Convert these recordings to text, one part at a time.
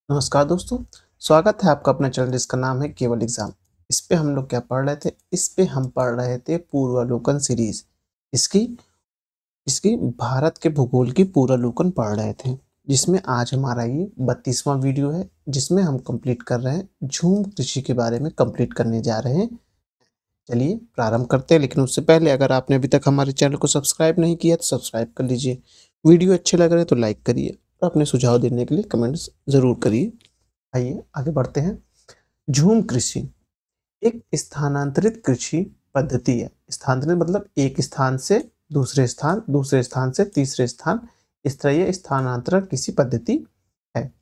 नमस्कार दोस्तों, स्वागत है आपका अपने चैनल जिसका नाम है केवल एग्जाम। इस पे हम लोग क्या पढ़ रहे थे? इस पे हम पढ़ रहे थे पूर्वालोकन सीरीज। इसकी इसकी भारत के भूगोल की पूर्वालोकन पढ़ रहे थे, जिसमें आज हमारा ये 32वां वीडियो है, जिसमें हम कंप्लीट कर रहे हैं झूम कृषि के बारे में कंप्लीट करने जा रहे हैं। चलिए प्रारंभ करते हैं, लेकिन उससे पहले अगर आपने अभी तक हमारे चैनल को सब्सक्राइब नहीं किया तो सब्सक्राइब कर लीजिए। वीडियो अच्छे लग रहे हैं तो लाइक करिए और अपने सुझाव देने के लिए कमेंट्स ज़रूर करिए। आइए आगे बढ़ते हैं। झूम कृषि एक स्थानांतरित कृषि पद्धति है। स्थानांतरित मतलब एक स्थान से दूसरे स्थान, दूसरे स्थान से तीसरे स्थान, इस तरह ये स्थानांतरण कृषि पद्धति है।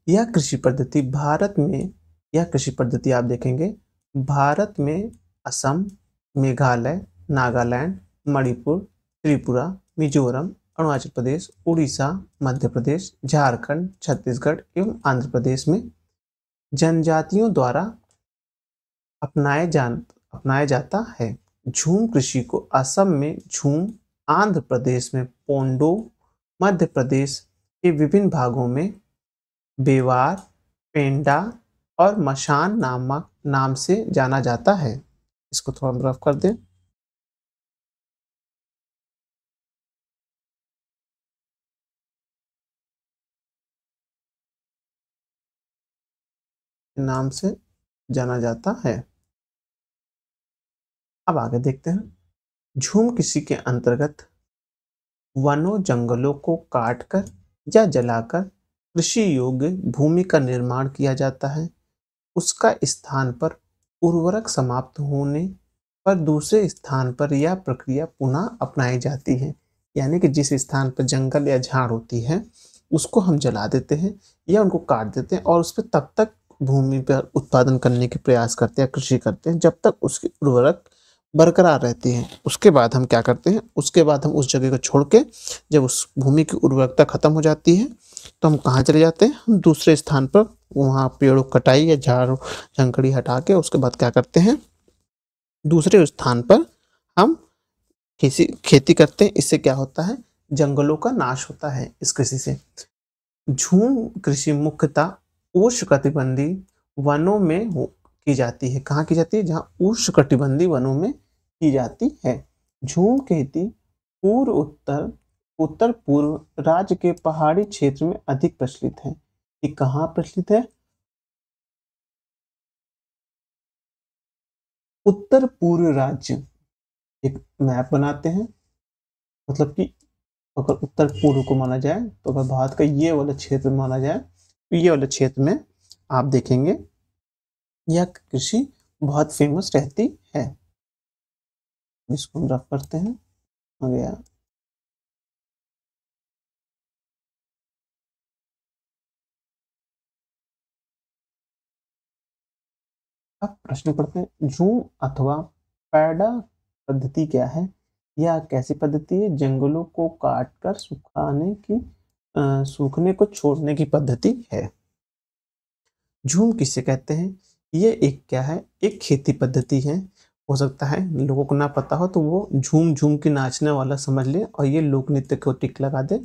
यह कृषि पद्धति भारत में यह कृषि पद्धति आप देखेंगे भारत में असम, मेघालय, नागालैंड, मणिपुर, त्रिपुरा, मिजोरम, अरुणाचल प्रदेश, उड़ीसा, मध्य प्रदेश, झारखंड, छत्तीसगढ़ एवं आंध्र प्रदेश में जनजातियों द्वारा अपनाया जाता है। झूम कृषि को असम में झूम, आंध्र प्रदेश में पोंडो, मध्य प्रदेश के विभिन्न भागों में बेवार, पेंडा और मशान नामक नाम से जाना जाता है। इसको थोड़ा रफ कर दें। नाम से जाना जाता है। अब आगे देखते हैं। झूम कृषि के अंतर्गत वनों जंगलों को काटकर या जलाकर कृषि योग्य भूमि का निर्माण किया जाता है। उसका स्थान पर उर्वरक समाप्त होने पर दूसरे स्थान पर यह प्रक्रिया पुनः अपनाई जाती है। यानी कि जिस स्थान पर जंगल या झाड़ होती है उसको हम जला देते हैं या उनको काट देते हैं और उस पर तब तक भूमि पर उत्पादन करने के प्रयास करते हैं, कृषि करते हैं, जब तक उसकी उर्वरक बरकरार रहती है। उसके बाद हम क्या करते हैं, उसके बाद हम उस जगह को छोड़ के जब उस भूमि की उर्वरकता खत्म हो जाती है तो हम कहाँ चले जाते हैं, हम दूसरे स्थान पर वहाँ पेड़ों कटाई या झाड़ झंकड़ी हटा के उसके बाद क्या करते हैं, दूसरे स्थान पर हम खेती करते हैं। इससे क्या होता है, जंगलों का नाश होता है इस कृषि से। झूम कृषि मुख्यतः उष्णकटिबंधीय वनों में की जाती है। कहाँ की जाती है? जहाँ उष्णकटिबंधीय वनों में की जाती है। झूम खेती पूर्व उत्तर उत्तर पूर्व राज्य के पहाड़ी क्षेत्र में अधिक प्रचलित है। ये कहाँ प्रचलित है? उत्तर पूर्व राज्य। एक मैप बनाते हैं, मतलब कि अगर उत्तर पूर्व को माना जाए तो अगर भारत का ये वाला क्षेत्र माना जाए तो ये वाले क्षेत्र में आप देखेंगे यह कृषि बहुत फेमस रहती है। इसको हम रफ करते हैं। आ गया। अब प्रश्न पढ़ते हैं। झूम अथवा पैडा पद्धति क्या है? यह कैसी पद्धति है? जंगलों को काटकर सूखने को छोड़ने की पद्धति है। झूम किसे कहते हैं? ये एक क्या है, एक खेती पद्धति है। हो सकता है लोगों को ना पता हो तो वो झूम झूम के नाचने वाला समझ ले और ये लोक नृत्य को टिक लगा दे,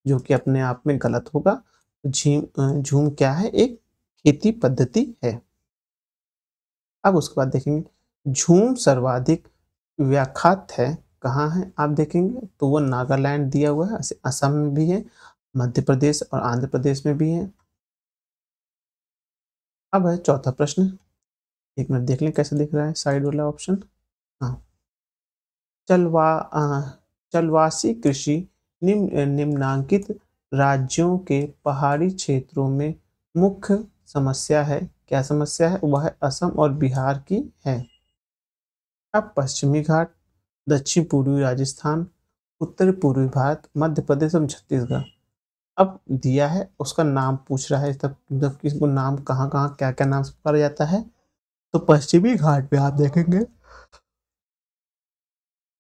जो कि अपने आप में गलत होगा। झूम क्या है? एक खेती पद्धति है। अब उसके बाद देखेंगे झूम सर्वाधिक व्याख्यात है कहाँ है। आप देखेंगे तो वो नागालैंड दिया हुआ है, असम में भी है, मध्य प्रदेश और आंध्र प्रदेश में भी है। अब है चौथा प्रश्न। एक मिनट देख लें कैसे दिख रहा है साइड वाला ऑप्शन। हाँ। चलवा चलवासी कृषि निम्नांकित राज्यों के पहाड़ी क्षेत्रों में मुख्य समस्या है। क्या समस्या है? वह असम और बिहार की है। अब पश्चिमी घाट, दक्षिण पूर्वी राजस्थान, उत्तर पूर्वी भारत, मध्य प्रदेश और छत्तीसगढ़। अब दिया है उसका नाम पूछ रहा है, तब जब किसको नाम कहाँ कहाँ क्या क्या नाम से पुकारा जाता है। तो पश्चिमी घाट पे आप देखेंगे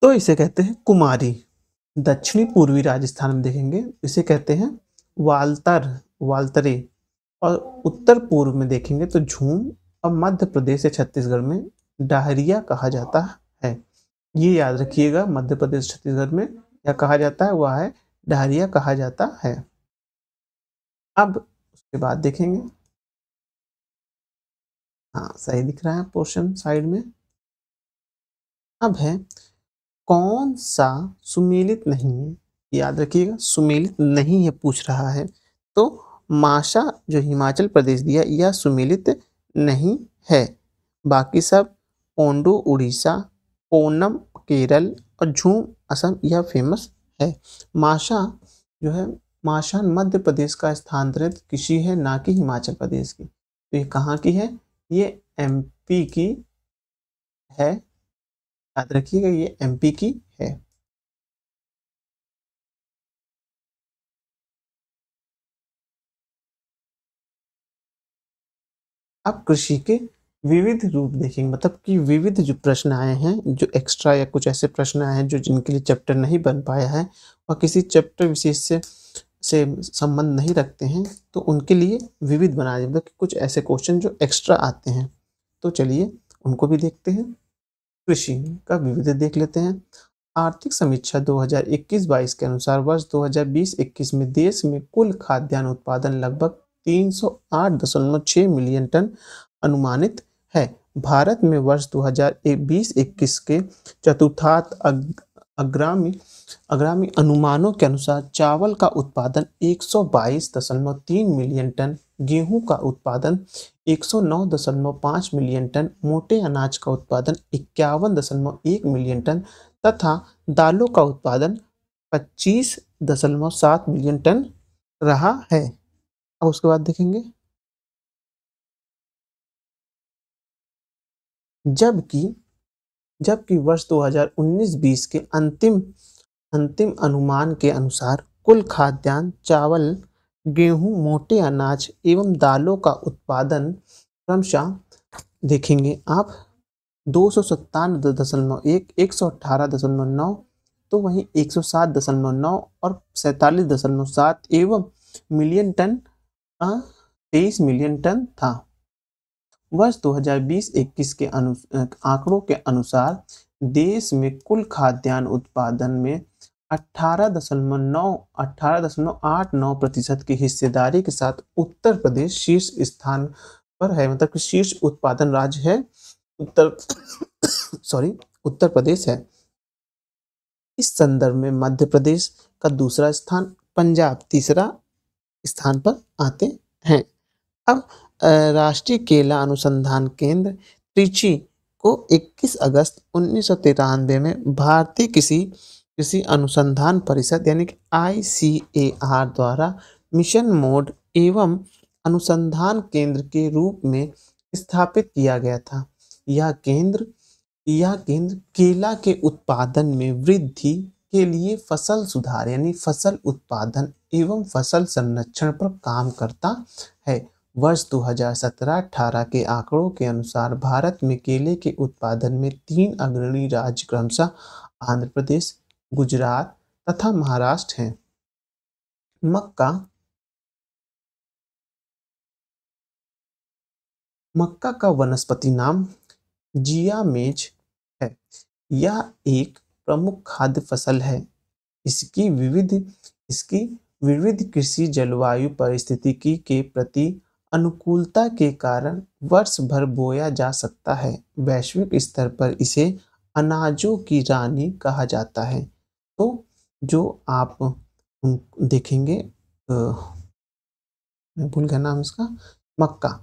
तो इसे कहते हैं कुमारी। दक्षिणी पूर्वी राजस्थान में देखेंगे इसे कहते हैं वाल्तरे। और उत्तर पूर्व में देखेंगे तो झूम। और मध्य प्रदेश या छत्तीसगढ़ में डाहरिया कहा जाता है। ये याद रखिएगा, मध्य प्रदेश छत्तीसगढ़ में क्या कहा जाता है, वह है डाहरिया कहा जाता है। अब के बाद देखेंगे। हाँ, सही दिख रहा है पोर्शन साइड में। अब है कौन सा सुमेलित नहीं है, याद रखिएगा सुमेलित नहीं है पूछ रहा है, तो माशा जो हिमाचल प्रदेश दिया यह सुमेलित नहीं है। बाकी सब पोंडू उड़ीसा, ओनम केरल और झूम असम यह फेमस है। माशा जो है, माशा मध्य प्रदेश का स्थानांतरित कृषि है, ना कि हिमाचल प्रदेश की। तो ये कहाँ की है? ये एमपी की है, याद रखिएगा ये एमपी की है। अब कृषि के विविध रूप देखेंगे, मतलब कि विविध जो प्रश्न आए हैं, जो एक्स्ट्रा या कुछ ऐसे प्रश्न आए हैं जो जिनके लिए चैप्टर नहीं बन पाया है और किसी चैप्टर विशेष से संबंध नहीं रखते हैं, तो उनके लिए विविध बना दिया, मतलब कि कुछ ऐसे क्वेश्चन जो एक्स्ट्रा आते हैं। तो चलिए उनको भी देखते हैं। कृषि का विविध देख लेते हैं। आर्थिक समीक्षा 2021-22 के अनुसार वर्ष 2020-21 में देश में कुल खाद्यान्न उत्पादन लगभग 308.6 मिलियन टन अनुमानित है। भारत में वर्ष 2020-21 के चतुर्थांत अग्रामी अग्रामी अनुमानों के अनुसार चावल का उत्पादन 122.3 मिलियन टन, गेहूं का उत्पादन 109.5 मिलियन टन, मोटे अनाज का उत्पादन 51.1 मिलियन टन तथा दालों का उत्पादन 25.7 मिलियन टन रहा है। अब उसके बाद देखेंगे, जबकि जबकि वर्ष 2019-20 के अंतिम अंतिम अनुमान के अनुसार कुल खाद्यान्न चावल, गेहूं, मोटे अनाज एवं दालों का उत्पादन क्रमशः देखेंगे आप 297.1, 118.9, तो वहीं 107.9 और 47.7 एवं मिलियन टन 23 मिलियन टन था। वर्ष 2020-21 के आंकड़ों के अनुसार देश में कुल खाद्यान्न उत्पादन में 18.89% की हिस्सेदारी के साथ उत्तर प्रदेश शीर्ष स्थान पर है, मतलब कि शीर्ष उत्पादन राज्य है उत्तर उत्तर प्रदेश है। इस संदर्भ में मध्य प्रदेश का दूसरा स्थान, पंजाब तीसरा स्थान पर आते हैं। अब राष्ट्रीय केला अनुसंधान केंद्र त्रिची को 21 अगस्त 1993 में भारतीय कृषि कृषि अनुसंधान परिषद यानी कि ICAR द्वारा मिशन मोड एवं अनुसंधान केंद्र के रूप में स्थापित किया गया था। यह केंद्र केला के उत्पादन में वृद्धि के लिए फसल सुधार यानी फसल उत्पादन एवं फसल संरक्षण पर काम करता है। वर्ष 2017-18 के आंकड़ों के अनुसार भारत में केले के उत्पादन में 3 अग्रणी राज्य क्रमशः आंध्र प्रदेश, गुजरात तथा महाराष्ट्र हैं। मक्का का वनस्पति नाम जिया मेज है। यह एक प्रमुख खाद्य फसल है। इसकी विविध कृषि जलवायु परिस्थितिकी के प्रति अनुकूलता के कारण वर्ष भर बोया जा सकता है। वैश्विक स्तर पर इसे अनाजों की रानी कहा जाता है। तो जो आप देखेंगे, मैं भूल गया नाम इसका, मक्का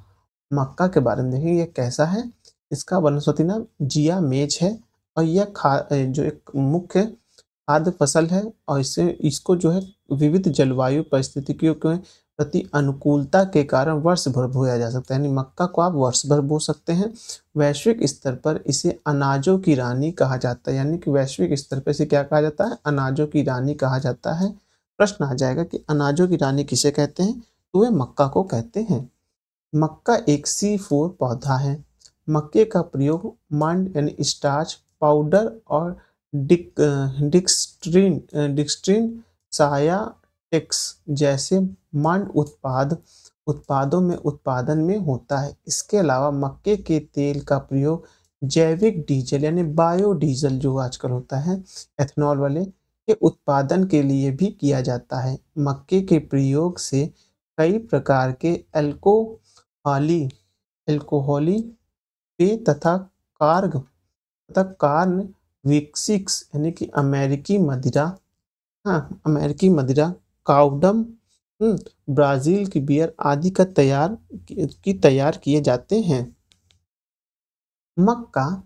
मक्का के बारे में देखेंगे ये कैसा है। इसका वनस्पति नाम जिया मेज है और यह जो एक मुख्य खाद्य फसल है और इसको जो है विविध जलवायु परिस्थितियों के प्रति अनुकूलता के कारण वर्ष भर बोया जा सकता है, यानी मक्का को आप वर्ष भर बो सकते हैं। वैश्विक स्तर पर इसे अनाजों की रानी कहा जाता है, यानी कि वैश्विक स्तर पर इसे क्या कहा जाता है? अनाजों की रानी कहा जाता है। प्रश्न आ जाएगा कि अनाजों की रानी किसे कहते हैं, तो वे मक्का को कहते हैं। मक्का एक C4 पौधा है। मक्के का प्रयोग मंड यानी स्टार्च पाउडर और डिक्सट्रिन साया टेक्स जैसे मंड उत्पादों में उत्पादन में होता है। इसके अलावा मक्के के तेल का प्रयोग जैविक डीजल यानी बायोडीजल जो आजकल होता है एथेनॉल वाले के उत्पादन के लिए भी किया जाता है। मक्के के प्रयोग से कई प्रकार के अल्कोहली अल्कोहली पेय तथा कार्न विक्सिक्स यानी कि अमेरिकी मदिरा, काउडम, ब्राज़ील की बियर आदि का तैयार किए जाते हैं। मक्का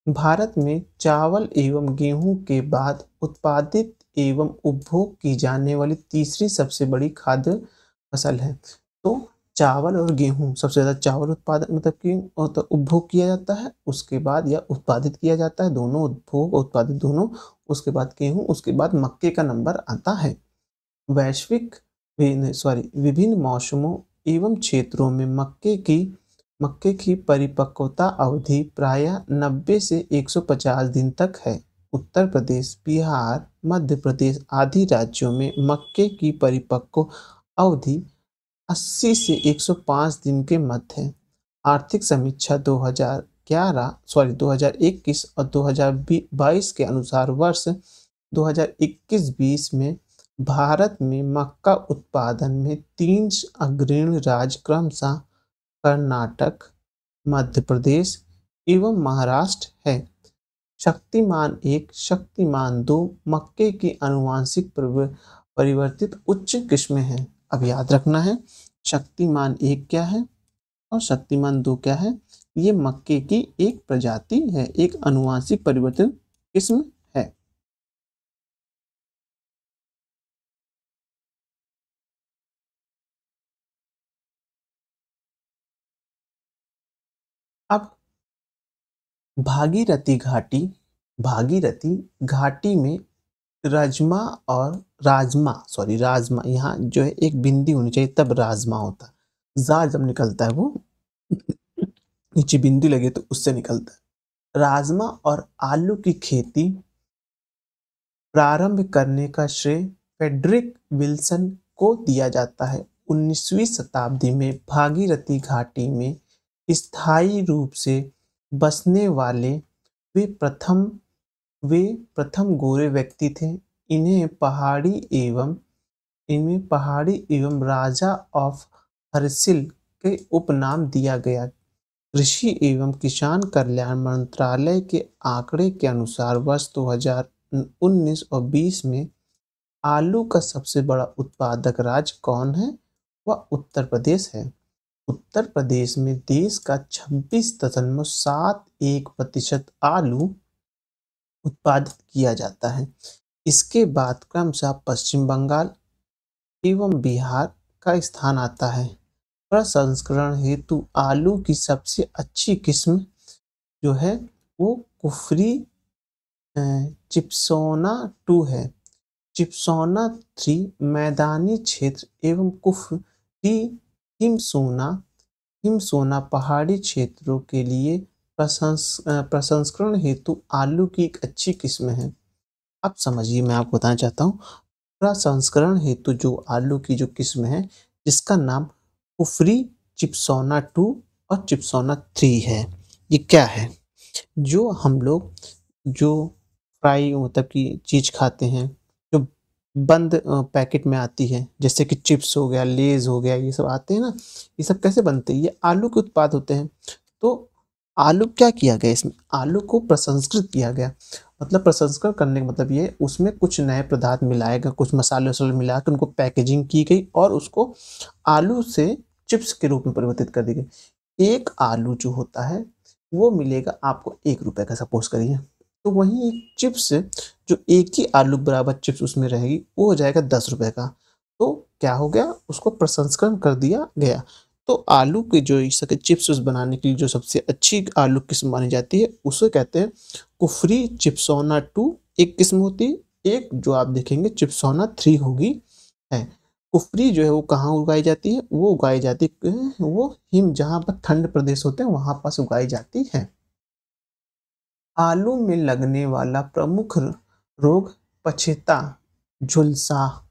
भारत में चावल एवं गेहूं के बाद उत्पादित एवं उपभोग की जाने वाली तीसरी सबसे बड़ी खाद्य फसल है। तो चावल और गेहूं सबसे ज़्यादा चावल उत्पादन मतलब कि उपभोग किया जाता है, उसके बाद या उत्पादित किया जाता है, दोनों उपभोग उत्पादित दोनों, उसके बाद गेहूं, उसके बाद मक्के का नंबर आता है। विभिन्न मौसमों एवं क्षेत्रों में मक्के की परिपक्वता अवधि प्रायः 90 से 150 दिन तक है। उत्तर प्रदेश, बिहार, मध्य प्रदेश आदि राज्यों में मक्के की परिपक्व अवधि 80 से 105 दिन के मध्य है। आर्थिक समीक्षा 2021 और 2022 के अनुसार वर्ष 2021-20 में भारत में मक्का उत्पादन में 3 अग्रणी राज्य क्रमशः कर्नाटक, मध्य प्रदेश एवं महाराष्ट्र है। शक्तिमान 1, शक्तिमान 2 मक्के की आनुवंशिक परिवर्तित उच्च किस्में हैं। अब याद रखना है शक्तिमान 1 क्या है और शक्तिमान 2 क्या है। ये मक्के की एक प्रजाति है, एक आनुवंशिक परिवर्तित किस्म है। अब भागीरथी घाटी में राजमा, यहाँ जो है एक बिंदी होनी चाहिए तब राजमा होता है। जा जब निकलता है वो नीचे बिंदी लगे तो उससे निकलता है। राजमा और आलू की खेती प्रारंभ करने का श्रेय फ्रेडरिक विल्सन को दिया जाता है। 19वीं शताब्दी में भागीरथी घाटी में स्थायी रूप से बसने वाले वे प्रथम गोरे व्यक्ति थे। इन्हें पहाड़ी एवं राजा ऑफ हर्सिल के उपनाम दिया गया। कृषि एवं किसान कल्याण मंत्रालय के आंकड़े के अनुसार वर्ष 2019 और 20 में आलू का सबसे बड़ा उत्पादक राज्य कौन है? वह उत्तर प्रदेश है। उत्तर प्रदेश में देश का 26.71% आलू उत्पादित किया जाता है। इसके बाद क्रमशः पश्चिम बंगाल एवं बिहार का स्थान आता है। प्रसंस्करण हेतु आलू की सबसे अच्छी किस्म जो है वो कुफरी चिप्सोना 2 है। चिप्सोना 3 मैदानी क्षेत्र एवं कुफरी हिमसोना पहाड़ी क्षेत्रों के लिए प्रसंस्करण हेतु आलू की एक अच्छी किस्म है। अब समझिए, मैं आपको बताना चाहता हूँ प्रसंस्करण हेतु जो आलू की जो किस्म है जिसका नाम कुफरी चिप्सोना 2 और चिप्सोना 3 है। ये क्या है? जो हम लोग जो फ्राई मतलब की चीज़ खाते हैं, जो बंद पैकेट में आती है, जैसे कि चिप्स हो गया, लेज हो गया, ये सब आते हैं ना, ये सब कैसे बनते हैं? ये आलू के उत्पाद होते हैं। तो आलू क्या किया गया, इसमें आलू को प्रसंस्कृत किया गया। मतलब प्रसंस्करण करने का मतलब ये उसमें कुछ नए पदार्थ मिलाए गए, कुछ मसाले वसाले मिला के उनको पैकेजिंग की गई और उसको आलू से चिप्स के रूप में परिवर्तित कर दी गई। एक आलू जो होता है वो मिलेगा आपको 1 रुपए का, सपोज करिए। तो वहीं एक चिप्स जो एक ही आलू बराबर चिप्स उसमें रहेगी वो हो जाएगा 10 रुपए का। तो क्या हो गया, उसको प्रसंस्करण कर दिया गया। तो आलू के जो इस तरह के चिप्स बनाने के लिए जो सबसे अच्छी आलू किस्म मानी जाती है उसे कहते हैं कुफरी चिप्सोना 2 एक किस्म होती है। एक जो आप देखेंगे चिप्सोना 3 होगी है। कुफरी जो है वो कहाँ उगाई जाती है? वो उगाई जाती है वो जहाँ पर ठंड प्रदेश होते हैं वहां पास उगाई जाती है। आलू में लगने वाला प्रमुख रोग पछेता, झुलसा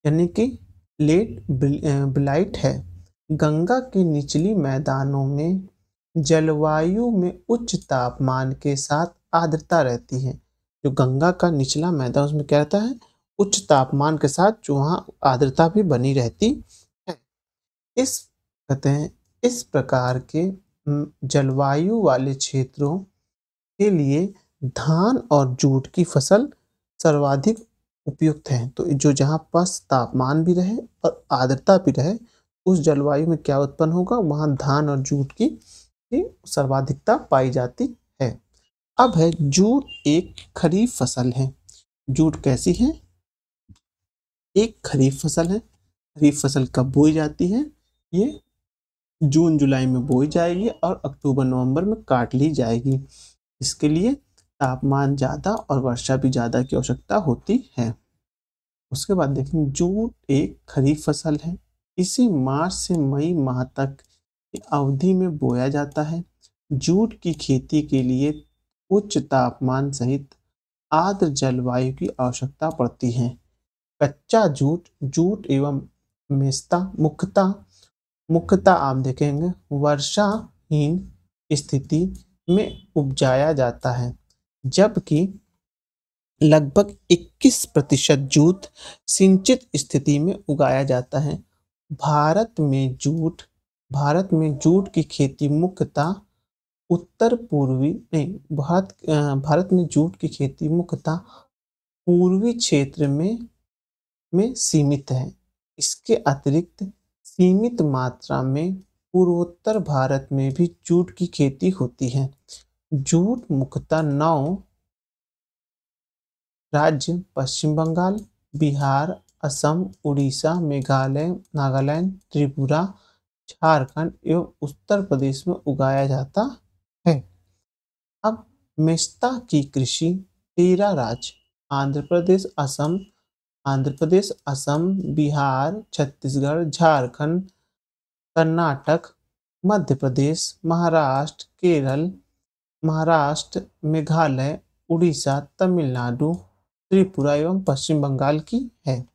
यानी कि लेट ब्लाइट है। गंगा के निचली मैदानों में जलवायु में उच्च तापमान के साथ आर्द्रता रहती है। जो गंगा का निचला मैदान उसमें क्या रहता है? उच्च तापमान के साथ जो वहाँ आर्द्रता भी बनी रहती है। इस कहते हैं इस प्रकार के जलवायु वाले क्षेत्रों के लिए धान और जूट की फसल सर्वाधिक उपयुक्त है। तो जो जहाँ पास तापमान भी रहे और आर्द्रता भी रहे, उस जलवायु में क्या उत्पन्न होगा, वहाँ धान और जूट की सर्वाधिकता पाई जाती है। अब है जूट एक खरीफ फसल है। जूट कैसी है? एक खरीफ फसल है। खरीफ फसल कब बोई जाती है? ये जून जुलाई में बोई जाएगी और अक्टूबर नवंबर में काट ली जाएगी। इसके लिए तापमान ज़्यादा और वर्षा भी ज़्यादा की आवश्यकता होती है। उसके बाद देखेंगे जूट एक खरीफ फसल है। इसे मार्च से मई माह तक की अवधि में बोया जाता है। जूट की खेती के लिए उच्च तापमान सहित आर्द्र जलवायु की आवश्यकता पड़ती है। कच्चा जूट जूट एवं मेस्ता मुख्यतः आप देखेंगे वर्षाहीन स्थिति में उपजाया जाता है, जबकि लगभग 21% जूट सिंचित स्थिति में उगाया जाता है। भारत में जूट की खेती मुख्यतः भारत में जूट की खेती मुख्यतः पूर्वी क्षेत्र में सीमित है। इसके अतिरिक्त सीमित मात्रा में पूर्वोत्तर भारत में भी जूट की खेती होती है। जूट मुख्यतः 9 राज्य पश्चिम बंगाल, बिहार, असम, उड़ीसा, मेघालय, नागालैंड, त्रिपुरा, झारखंड एवं उत्तर प्रदेश में उगाया जाता है। अब मेस्ता की कृषि 13 राज्य आंध्र प्रदेश, असम, बिहार, छत्तीसगढ़, झारखंड, कर्नाटक, मध्य प्रदेश, महाराष्ट्र, मेघालय, उड़ीसा, तमिलनाडु, त्रिपुरा एवं पश्चिम बंगाल की है।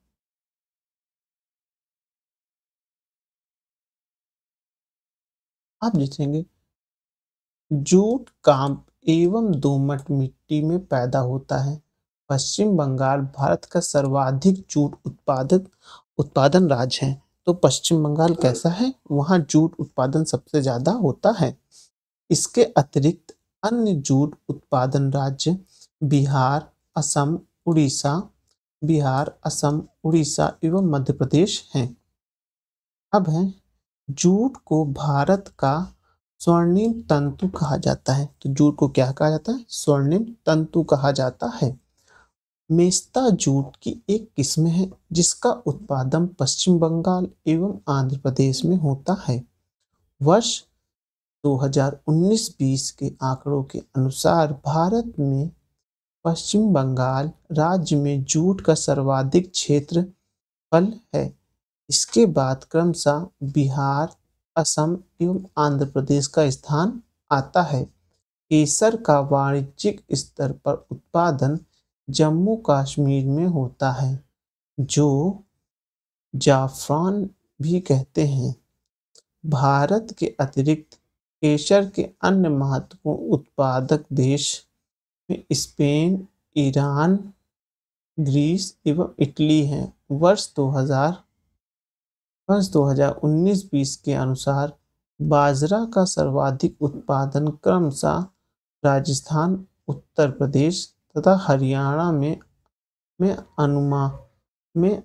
आप देखेंगे जूट काम्प एवं दोमट मिट्टी में पैदा होता है। पश्चिम बंगाल भारत का सर्वाधिक जूट उत्पादन राज्य है। तो पश्चिम बंगाल कैसा है? वहाँ जूट उत्पादन सबसे ज्यादा होता है। इसके अतिरिक्त अन्य जूट उत्पादन राज्य असम, उड़ीसा एवं मध्य प्रदेश हैं। अब है जूट को भारत का स्वर्णिम तंतु कहा जाता है। तो जूट को क्या कहा जाता है? स्वर्णिम तंतु कहा जाता है। मेस्ता जूट की एक किस्म है जिसका उत्पादन पश्चिम बंगाल एवं आंध्र प्रदेश में होता है। वर्ष 2019-20 के आंकड़ों के अनुसार भारत में पश्चिम बंगाल राज्य में जूट का सर्वाधिक क्षेत्रफल है। इसके बाद क्रमशः बिहार, असम एवं आंध्र प्रदेश का स्थान आता है। केसर का वाणिज्यिक स्तर पर उत्पादन जम्मू कश्मीर में होता है, जो जाफरान भी कहते हैं। भारत के अतिरिक्त केसर के अन्य महत्वपूर्ण उत्पादक देश में स्पेन, ईरान, ग्रीस एवं इटली हैं। वर्ष 2019-20 के अनुसार बाजरा का सर्वाधिक उत्पादन क्रमशः राजस्थान, उत्तर प्रदेश तथा हरियाणा में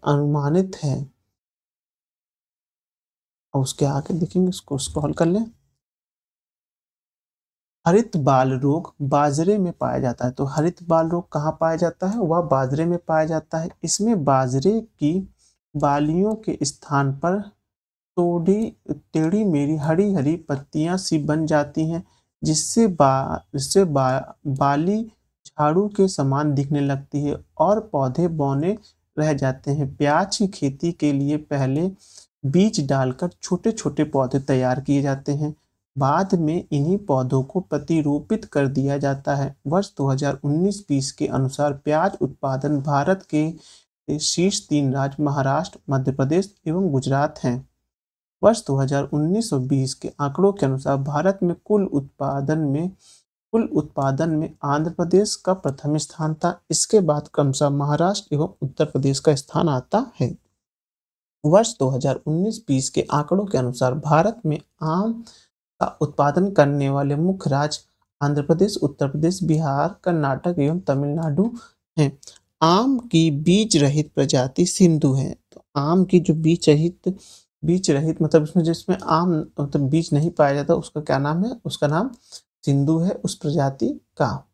अनुमानित है। और उसके आगे देखेंगे, इसको स्क्रॉल कर लें। हरित बाल रोग बाजरे में पाया जाता है। तो हरित बाल रोग कहाँ पाया जाता है? वह बाजरे में पाया जाता है। इसमें बाजरे की बालियों के स्थान पर टेढ़ी मेढ़ी हरी हरी पत्तियां सी बन जाती हैं, जिससे बाली झाड़ू के समान दिखने लगती है और पौधे बौने रह जाते हैं। प्याज की खेती के लिए पहले बीज डालकर छोटे छोटे पौधे तैयार किए जाते हैं, बाद में इन्हीं पौधों को प्रतिरोपित कर दिया जाता है। वर्ष 2019-20 के अनुसार प्याज उत्पादन भारत के शीर्ष 3 राज्य महाराष्ट्र, मध्य प्रदेश एवं गुजरात हैं। वर्ष 2019 और 20 के आंकड़ों के अनुसार भारत में कुल उत्पादन में कुल उत्पादन में आंध्र प्रदेश का प्रथम स्थान था। इसके बाद क्रमशः महाराष्ट्र एवं उत्तर प्रदेश का स्थान आता है। वर्ष 2019-20 के आंकड़ों के अनुसार भारत में आम का उत्पादन करने वाले मुख्य राज्य आंध्र प्रदेश, उत्तर प्रदेश, बिहार, कर्नाटक एवं तमिलनाडु हैं। आम की बीज रहित प्रजाति सिंधु है। तो आम की जो बीज रहित मतलब इसमें जिसमें आम मतलब बीज नहीं पाया जाता उसका क्या नाम है? उसका नाम सिंधु है उस प्रजाति का।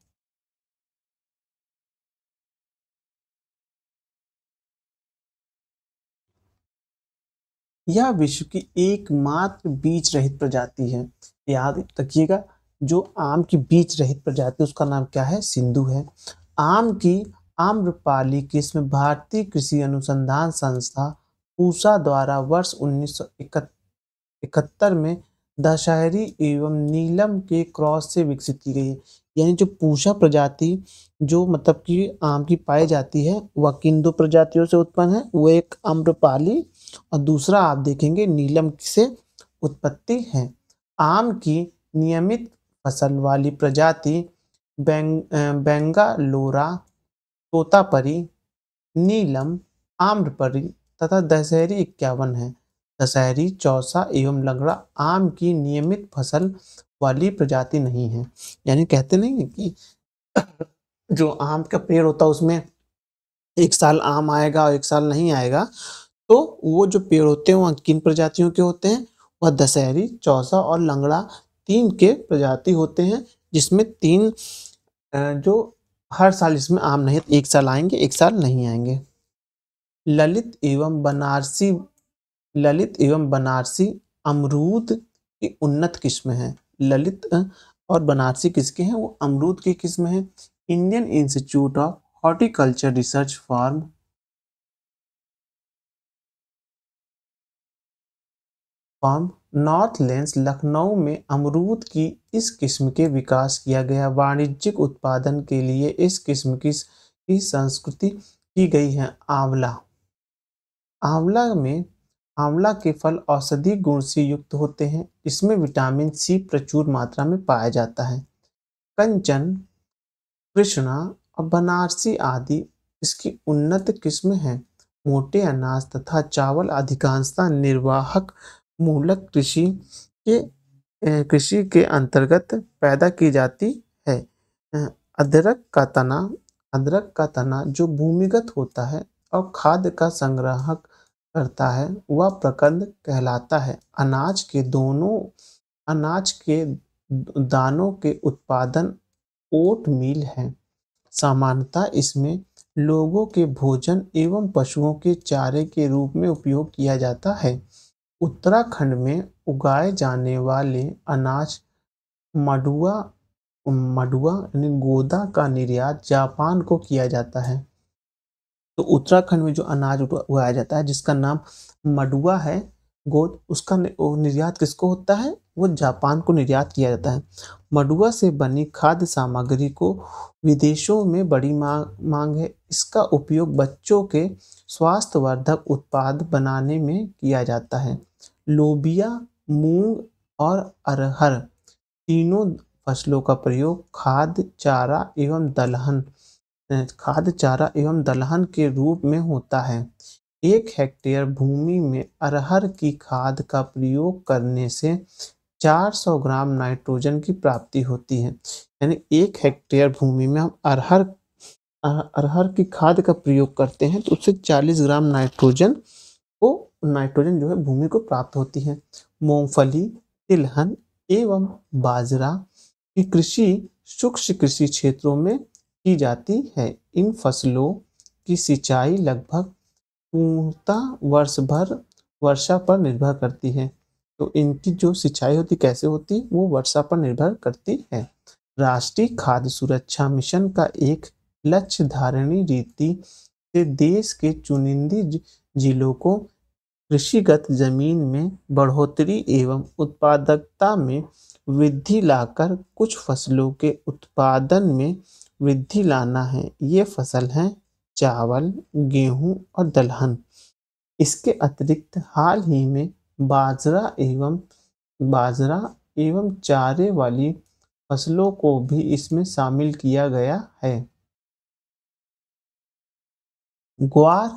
यह विश्व की एकमात्र बीज रहित प्रजाति है। याद रखिएगा, जो आम की बीज रहित प्रजाति उसका नाम क्या है? सिंधु है। आम की आम्रपाली किस्म भारतीय कृषि अनुसंधान संस्था पूसा द्वारा वर्ष 1971 में दशहरी एवं नीलम के क्रॉस से विकसित की गई है। यानी जो पूसा प्रजाति जो मतलब कि आम की पाई जाती है वह किन दो प्रजातियों से उत्पन्न है? वो एक आम्रपाली और दूसरा आप देखेंगे नीलम से उत्पत्ति है। आम की नियमित फसल वाली प्रजाति बेंगालोरा, तोतापरी, नीलम, आम्रपरी तथा दशहरी 51 है। दशहरी, चौसा एवं लंगड़ा आम की नियमित फसल वाली प्रजाति नहीं है। यानी कहते नहीं है कि जो आम का पेड़ होता है उसमें एक साल आम आएगा और एक साल नहीं आएगा। तो वो जो पेड़ होते हैं वह किन प्रजातियों के होते हैं? वह दशहरी, चौसा और लंगड़ा 3 के प्रजाति होते हैं, जिसमें 3 जो हर साल इसमें आम नहीं, एक साल आएंगे एक साल नहीं आएंगे। ललित एवं बनारसी अमरूद की उन्नत किस्म है। ललित और बनारसी किसके हैं? वो अमरूद की किस्म है। Indian Institute of Horticulture Research farm Northlands Lucknow में अमरूद की इस किस्म के विकास किया गया। वाणिज्यिक उत्पादन के लिए इस किस्म की संस्कृति की गई है। आंवला के फल औषधि गुण से युक्त होते हैं। इसमें विटामिन सी प्रचुर मात्रा में पाया जाता है। कंचन, कृष्णा और बनारसी आदि इसकी उन्नत किस्म है। मोटे अनाज तथा चावल अधिकांशतः निर्वाहक मूलक कृषि के अंतर्गत पैदा की जाती है। अ, अदरक का तना जो भूमिगत होता है और खाद्य का संग्राहक करता है वह प्रकंद कहलाता है। अनाज के दानों के उत्पादन ओट मील है। सामान्यतः इसमें लोगों के भोजन एवं पशुओं के चारे के रूप में उपयोग किया जाता है। उत्तराखंड में उगाए जाने वाले अनाज मडुआ मडुआ यानी गोदा का निर्यात जापान को किया जाता है। तो उत्तराखंड में जो अनाज उगाया जाता है जिसका नाम मडुआ है, गोद, उसका निर्यात किसको होता है? वो जापान को निर्यात किया जाता है। मडुआ से बनी खाद्य सामग्री को विदेशों में बड़ी मांग है। इसका उपयोग बच्चों के स्वास्थ्यवर्धक उत्पाद बनाने में किया जाता है। लोबिया, मूंग और अरहर तीनों फसलों का प्रयोग खाद्य चारा एवं दलहन के रूप में होता है। 1 हेक्टेयर भूमि में अरहर की खाद का प्रयोग करने से 400 ग्राम नाइट्रोजन की प्राप्ति होती है। यानी 1 हेक्टेयर भूमि में हम अरहर की खाद का प्रयोग करते हैं तो उससे 40 ग्राम नाइट्रोजन जो है भूमि को प्राप्त होती है। मूंगफली, तिलहन एवं बाजरा की कृषि शुष्क कृषि क्षेत्रों में की जाती है। इन फसलों की सिंचाई लगभग पूर्णतः वर्ष भर वर्षा पर निर्भर करती है। तो इनकी जो सिंचाई होती कैसे होती? वो वर्षा पर निर्भर करती है। राष्ट्रीय खाद्य सुरक्षा मिशन का एक लक्ष्य धारणी रीति से देश के चुनिंदी जिलों को कृषिगत जमीन में बढ़ोतरी एवं उत्पादकता में वृद्धि लाकर कुछ फसलों के उत्पादन में वृद्धि लाना है। ये फसल हैं चावल, गेहूं और दलहन। इसके अतिरिक्त हाल ही में बाजरा एवं चारे वाली फसलों को भी इसमें शामिल किया गया है। ग्वार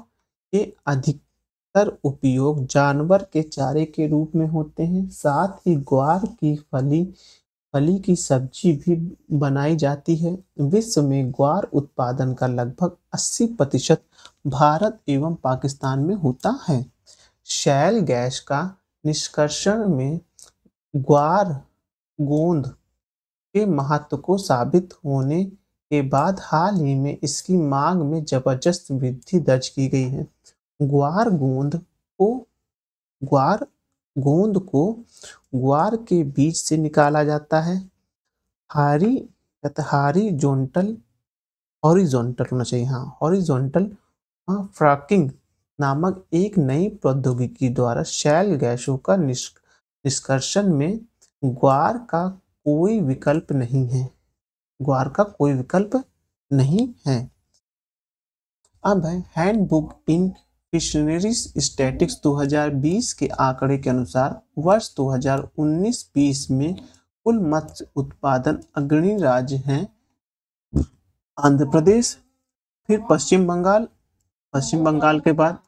के अधिकतर उपयोग जानवर के चारे के रूप में होते हैं। साथ ही ग्वार की फली फली की सब्जी भी बनाई जाती है। विश्व में ग्वार उत्पादन का लगभग 80% भारत एवं पाकिस्तान में होता है। शैल गैस का निष्कर्षण में ग्वार गोंद के महत्व को साबित होने के बाद हाल ही में इसकी मांग में जबरदस्त वृद्धि दर्ज की गई है। ग्वार गोंद को ग्वार गोंद को ग्वार के बीज से निकाला जाता है। हारी हॉरिजॉन्टल हॉरिजॉन्टल होना चाहिए, हाँ, हॉरिजॉन्टल फ्रैकिंग नामक एक नई प्रौद्योगिकी द्वारा शैल गैसों का निष्कर्षण में ग्वार का कोई विकल्प नहीं है। ग्वार का कोई विकल्प नहीं है। अब है हैंडबुक इन फिशरीज स्टैटिस्टिक्स 2020 के आंकड़े के अनुसार वर्ष 2019-20 में कुल मत्स्य उत्पादन अग्रणी राज्य हैं आंध्र प्रदेश, फिर पश्चिम बंगाल, पश्चिम बंगाल के बाद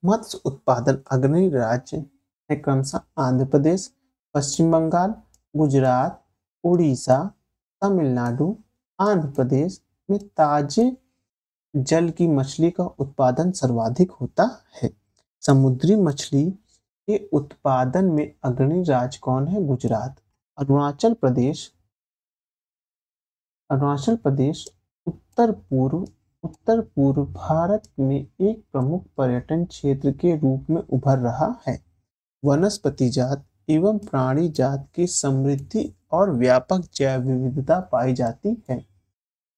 मत्स्य उत्पादन अग्रणी राज्य है क्रमशः आंध्र प्रदेश, पश्चिम बंगाल, गुजरात, उड़ीसा, तमिलनाडु। आंध्र प्रदेश में ताजे जल की मछली का उत्पादन सर्वाधिक होता है। समुद्री मछली के उत्पादन में अग्रणी राज्य कौन है? गुजरात। अरुणाचल प्रदेश उत्तर पूर्व भारत में एक प्रमुख पर्यटन क्षेत्र के रूप में उभर रहा है। वनस्पति जात एवं प्राणी जात की समृद्धि और व्यापक जैव विविधता पाई जाती है।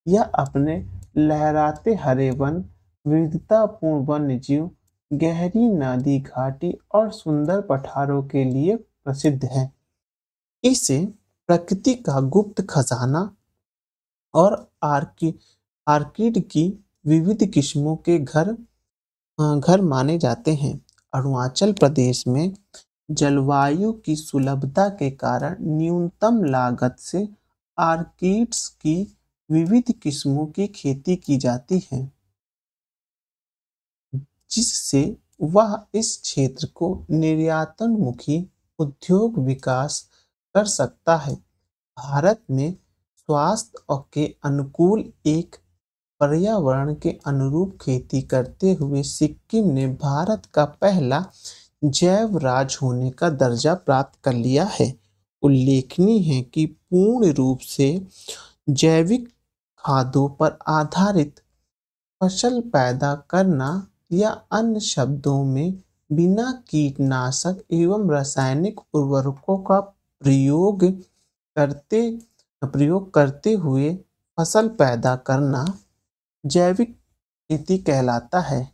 यह अपने लहराते हरे वन, विविधतापूर्ण वन्य जीव, गहरी नदी घाटी और सुंदर पठारों के लिए प्रसिद्ध है। इसे प्रकृति का गुप्त खजाना और आर्किड की विविध किस्मों के घर माने जाते हैं। अरुणाचल प्रदेश में जलवायु की सुलभता के कारण न्यूनतम लागत से आर्किड्स की विविध किस्मों की खेती की जाती है, जिससे वह इस क्षेत्र को निर्यातोन्मुखी उद्योग विकास कर सकता है। भारत में स्वास्थ्य के अनुकूल एक पर्यावरण के अनुरूप खेती करते हुए सिक्किम ने भारत का पहला जैव राज्य होने का दर्जा प्राप्त कर लिया है। उल्लेखनीय है कि पूर्ण रूप से जैविक खादों पर आधारित फसल पैदा करना या अन्य शब्दों में बिना कीटनाशक एवं रासायनिक उर्वरकों का प्रयोग करते हुए फसल पैदा करना जैविक खेती कहलाता है।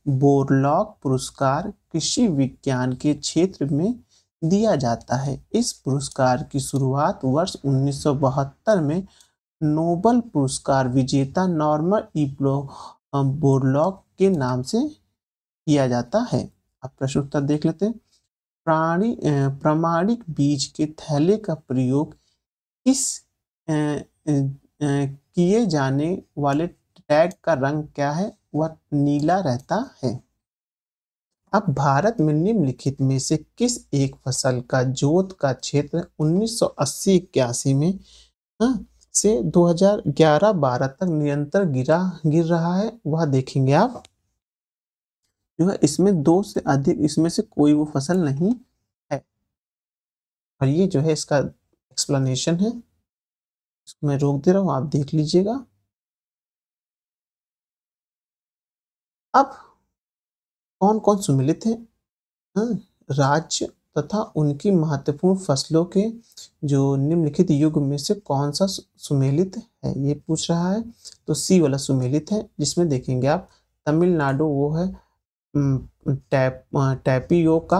बोरलॉग पुरस्कार कृषि विज्ञान के क्षेत्र में दिया जाता है। इस पुरस्कार की शुरुआत वर्ष 1972 में नोबेल पुरस्कार विजेता नॉर्मन ई बोरलॉग के नाम से किया जाता है। अब प्रश्न उत्तर देख लेते हैं। प्रामाणिक बीज के थैले का प्रयोग किस किए जाने वाले टैग का रंग क्या है? वह नीला रहता है। अब भारत में निम्नलिखित में से किस एक फसल का जोत का क्षेत्र 1980-81 में से 2011-12 तक निरंतर गिर रहा है? वह देखेंगे आप। जो है इसमें दो से अधिक, इसमें से कोई वो फसल नहीं है। और ये जो है इसका एक्सप्लेनेशन है, मैं रोक दे रहा हूं, आप देख लीजिएगा। अब कौन कौन सम्मिलित है? राज्य तथा उनकी महत्वपूर्ण फसलों के जो निम्नलिखित युग में से कौन सा सुमेलित है, ये पूछ रहा है। तो सी वाला सुमेलित है, जिसमें देखेंगे आप तमिलनाडु वो है टैपियोका,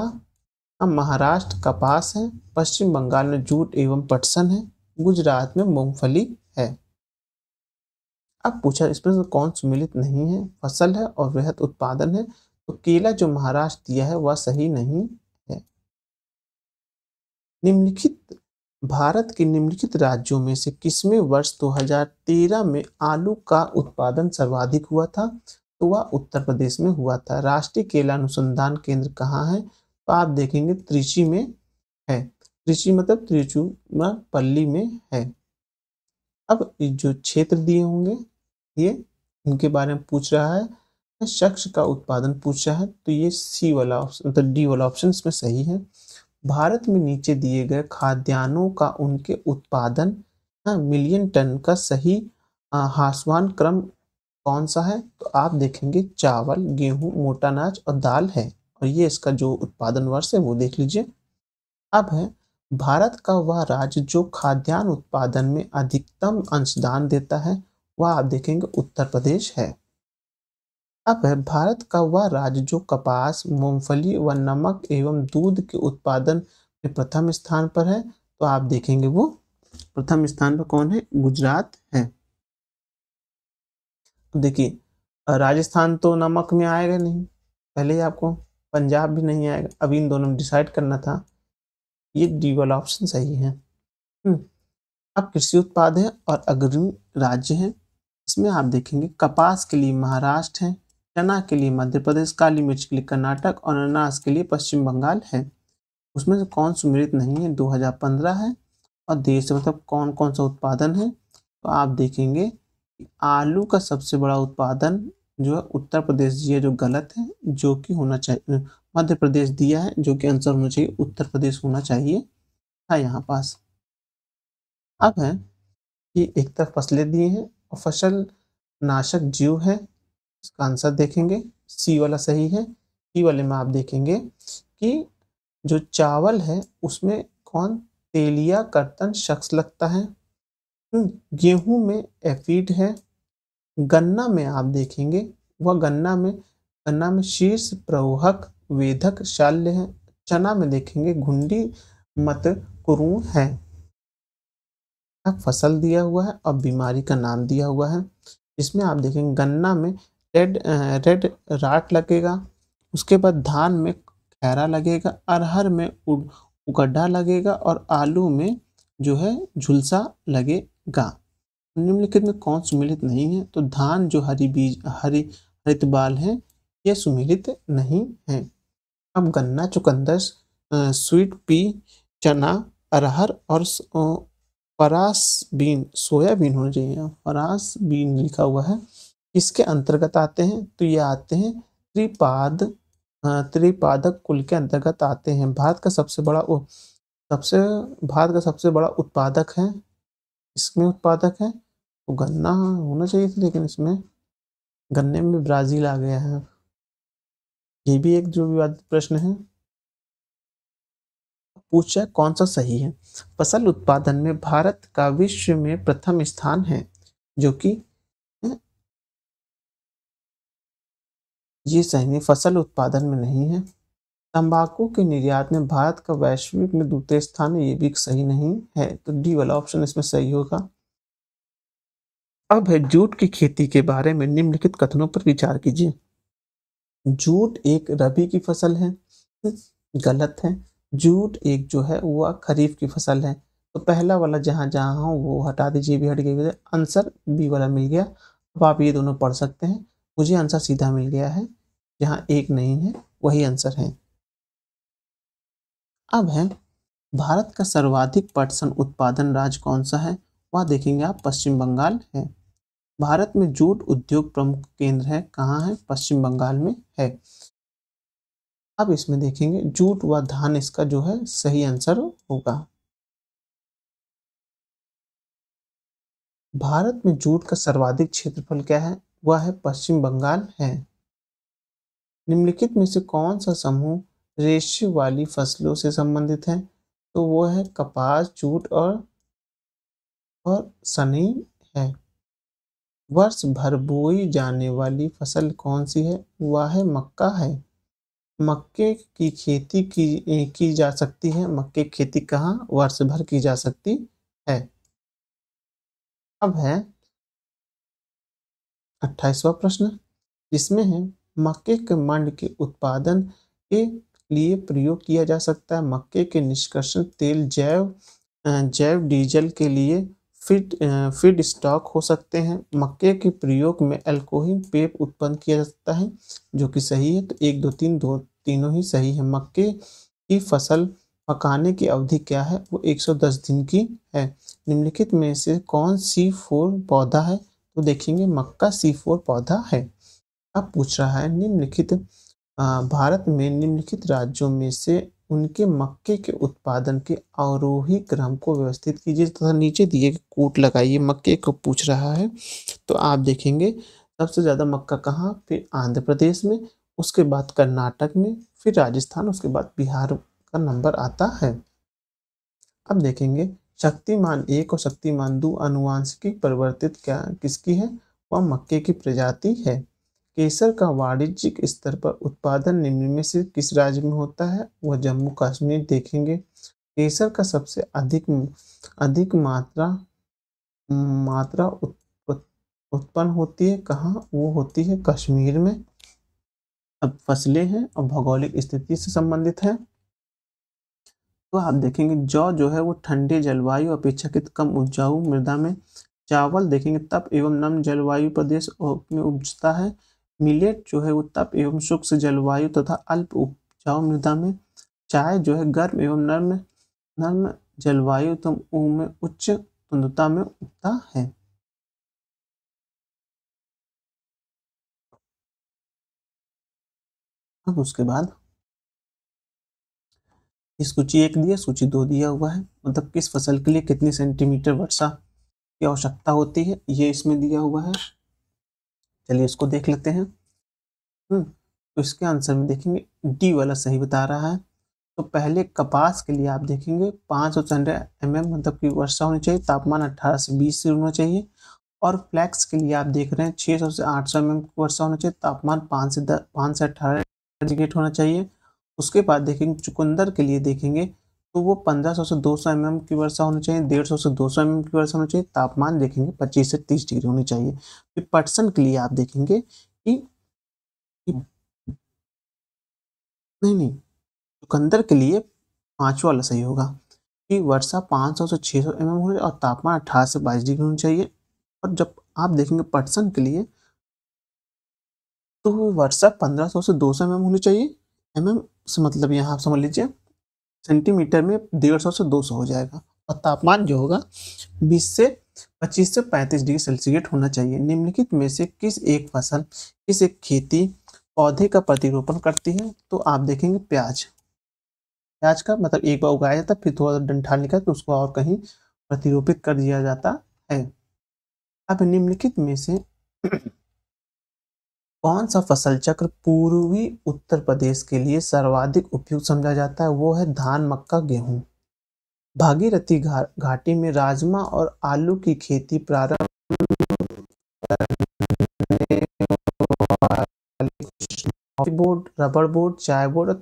महाराष्ट्र कपास है, पश्चिम बंगाल में जूट एवं पटसन है, गुजरात में मूंगफली है। अब पूछा इसमें से कौन सुमेलित नहीं है, फसल है और वृहद उत्पादन है। तो केला जो महाराष्ट्र दिया है वह सही नहीं है। निम्नलिखित भारत के निम्नलिखित राज्यों में से किसमें वर्ष 2013 में आलू का उत्पादन सर्वाधिक हुआ था? तो वह उत्तर प्रदेश में हुआ था। राष्ट्रीय केला अनुसंधान केंद्र कहाँ है? तो आप देखेंगे त्रिची में है। त्रिची मतलब त्रिचुरापल्ली में है। अब जो क्षेत्र दिए होंगे ये इनके बारे में पूछ रहा है। शख्स का उत्पादन पूछ रहा है, तो ये सी वाला ऑप्शन मतलब डी वाला ऑप्शन इसमें सही है। भारत में नीचे दिए गए खाद्यान्नों का उनके उत्पादन मिलियन टन का सही ह्रासमान क्रम कौन सा है? तो आप देखेंगे चावल, गेहूं, मोटा अनाज और दाल है, और ये इसका जो उत्पादन वर्ष है वो देख लीजिए। अब है भारत का वह राज्य जो खाद्यान्न उत्पादन में अधिकतम अंशदान देता है, वह आप देखेंगे उत्तर प्रदेश है। अब है भारत का वह राज्य जो कपास, मूंगफली व नमक एवं दूध के उत्पादन में प्रथम स्थान पर है, तो आप देखेंगे वो प्रथम स्थान पर कौन है? गुजरात है। देखिए राजस्थान तो नमक में आएगा नहीं, पहले ही आपको पंजाब भी नहीं आएगा, अभी इन दोनों में डिसाइड करना था। ये डी वाला ऑप्शन सही है। अब कृषि उत्पाद है और अग्रणी राज्य है। इसमें आप देखेंगे कपास के लिए महाराष्ट्र है, चना के लिए मध्य प्रदेश, काली मिर्च के लिए कर्नाटक और अनानास के लिए पश्चिम बंगाल है। उसमें से कौन सुमेलित नहीं है? 2015 है। और देश मतलब कौन कौन सा उत्पादन है? तो आप देखेंगे कि आलू का सबसे बड़ा उत्पादन जो है उत्तर प्रदेश दिया, जो गलत है, जो कि होना चाहिए मध्य प्रदेश दिया है, जो कि आंसर होना चाहिए उत्तर प्रदेश होना चाहिए था यहाँ पास। अब है कि एक तरफ फसलें दिए हैं और फसल नाशक जीव है, इसका आंसर देखेंगे सी वाला सही है। सी वाले में आप देखेंगे कि जो चावल है उसमें कौन तेलिया कर्तन शख्स लगता है। गेहूं में एफिड है। गन्ना में आप देखेंगे वह गन्ना में शीर्ष प्रवाहक वेदक शाल्य है। चना में देखेंगे घुंडी मत कुरुण है। अब फसल दिया हुआ है और बीमारी का नाम दिया हुआ है। इसमें आप देखेंगे गन्ना में रेड राट लगेगा, उसके बाद धान में खैरा लगेगा, अरहर में उगड्ढा लगेगा और आलू में जो है झुलसा लगेगा। निम्नलिखित में कौन सुमेलित नहीं है? तो धान जो हरित बाल है ये सुमेलित नहीं है। अब गन्ना, चुकंदर, स्वीट पी, चना, अरहर और फरास बीन, सोयाबीन होना चाहिए, फरास बीन लिखा हुआ है, इसके अंतर्गत आते हैं। तो ये आते हैं त्रिपादक कुल के अंतर्गत आते हैं। भारत का सबसे बड़ा उत्पादक है, इसमें उत्पादक है तो गन्ना होना चाहिए था, लेकिन इसमें गन्ने में ब्राजील आ गया है। ये भी एक जो विवादित प्रश्न है। पूछा कौन सा सही है? फसल उत्पादन में भारत का विश्व में प्रथम स्थान है, जो कि ये सही नहीं, फसल उत्पादन में नहीं है। तंबाकू के निर्यात में भारत का वैश्विक में द्वितीय स्थान है, ये भी सही नहीं है, तो डी वाला ऑप्शन इसमें सही होगा। अब है जूट की खेती के बारे में निम्नलिखित कथनों पर विचार कीजिए। जूट एक रबी की फसल है, गलत है। जूट एक जो है वह खरीफ की फसल है, तो पहला वाला जहां जहां हो वो हटा दीजिए, भी हट गया, आंसर बी वाला मिल गया। अब आप ये दोनों पढ़ सकते हैं, मुझे आंसर सीधा मिल गया है, जहां एक नहीं है वही आंसर है। अब है भारत का सर्वाधिक पटसन उत्पादन राज्य कौन सा है? वह देखेंगे आप पश्चिम बंगाल है। भारत में जूट उद्योग प्रमुख केंद्र है, कहाँ है? पश्चिम बंगाल में है। अब इसमें देखेंगे जूट व धान, इसका जो है सही आंसर होगा। भारत में जूट का सर्वाधिक क्षेत्रफल क्या है? वह है पश्चिम बंगाल है। निम्नलिखित में से कौन सा समूह रेशे वाली फसलों से संबंधित है? तो वो है कपास, जूट और सनई है। वर्ष भर बोई जाने वाली फसल कौन सी है? वह है मक्का है। मक्के की खेती की जा सकती है। मक्के की खेती कहाँ? वर्ष भर की जा सकती है। अब है 28वां प्रश्न, इसमें है मक्के के मंड के उत्पादन के लिए प्रयोग किया जा सकता है। मक्के के निष्कर्षण तेल जैव डीजल के लिए फीड स्टॉक हो सकते हैं। मक्के के प्रयोग में अल्कोहल पेप उत्पन्न किया जा सकता है, जो कि सही है। तो 1, 2, 3 तीनों ही सही है। मक्के की फसल पकाने की अवधि क्या है? वो 110 दिन की है। निम्नलिखित में से कौन C4 पौधा है? तो देखेंगे मक्का C4 पौधा है। अब पूछ रहा है निम्नलिखित भारत में निम्नलिखित राज्यों में से उनके मक्के के उत्पादन के आरोही क्रम को व्यवस्थित कीजिए तथा नीचे दिए गए कोट लगाइए। मक्के को पूछ रहा है, तो आप देखेंगे सबसे ज़्यादा मक्का कहाँ? फिर आंध्र प्रदेश में, उसके बाद कर्नाटक में, फिर राजस्थान, उसके बाद बिहार का नंबर आता है। अब देखेंगे शक्तिमान 1 और शक्तिमान 2 आनुवांशिक परिवर्तित क्या किसकी है? वह मक्के की प्रजाति है। केसर का वाणिज्यिक स्तर पर उत्पादन निम्न में से किस राज्य में होता है? वह जम्मू कश्मीर। देखेंगे केसर का सबसे अधिक मात्रा मात्रा उत्पन्न होती है कहाँ? वो होती है कश्मीर में। अब फसलें हैं और भौगोलिक स्थिति से संबंधित है। तो आप देखेंगे जौ जो है वो ठंडे जलवायु अपेक्षाकृत कम उपजाऊ मृदा में, चावल देखेंगे तप एवं नम जलवायु प्रदेश में उपजता है। मिलेट जो है वो तप एवं शुष्क जलवायु तथा अल्प उपजाऊ मृदा में, चाय जो है गर्म एवं नर्म जलवायु में उच्च तुंद्रता में उगता है। अब उसके बाद सूची 1 दिया, सूची 2 दिया हुआ है। मतलब किस फसल के लिए कितनी सेंटीमीटर वर्षा की आवश्यकता होती है, ये इसमें दिया हुआ है। चलिए इसको देख लेते हैं। तो इसके आंसर में देखेंगे डी वाला सही बता रहा है। तो पहले कपास के लिए आप देखेंगे 500 मतलब की वर्षा होनी चाहिए, तापमान 18 से 20 से होना चाहिए। और फ्लैक्स के लिए आप देख रहे हैं 600 से 800 की वर्षा होना चाहिए, तापमान 5 से 18 सेंटीग्रेड होना चाहिए। उसके बाद देखेंगे चुकंदर के लिए देखेंगे तो वो 1500 से 200 की वर्षा होनी चाहिए, 150 से 200 की वर्षा होनी चाहिए, तापमान देखेंगे 25 से 30 डिग्री होनी चाहिए। फिर पटसन के लिए आप देखेंगे कि नहीं, चुकंदर के लिए 5वां वाला सही होगा कि वर्षा 500 से 600 हो और तापमान 18 से 22 डिग्री होनी चाहिए। और जब आप देखेंगे पटसन के लिए तो वर्षा 1500 से 200 होनी चाहिए। से मतलब यहाँ आप समझ लीजिए सेंटीमीटर में 150 से 200 हो जाएगा। और तापमान जो होगा 20 से 25 से 35 डिग्री सेल्सियस होना चाहिए। निम्नलिखित में से किस एक खेती पौधे का प्रतिरोपण करती है? तो आप देखेंगे प्याज का मतलब एक बार उगाया जाता है, फिर थोड़ा डंठल निकल तो उसको और कहीं प्रतिरोपित कर दिया जाता है। अब निम्नलिखित में से कौन सा फसल चक्र पूर्वी उत्तर प्रदेश के लिए सर्वाधिक उपयुक्त समझा जाता है? वो है धान, मक्का, गेहूं। भागीरथी घाटी में राजमा और आलू की खेती प्रारंभ कॉफी बोर्ड, रबर बोर्ड, चाय बोर्ड और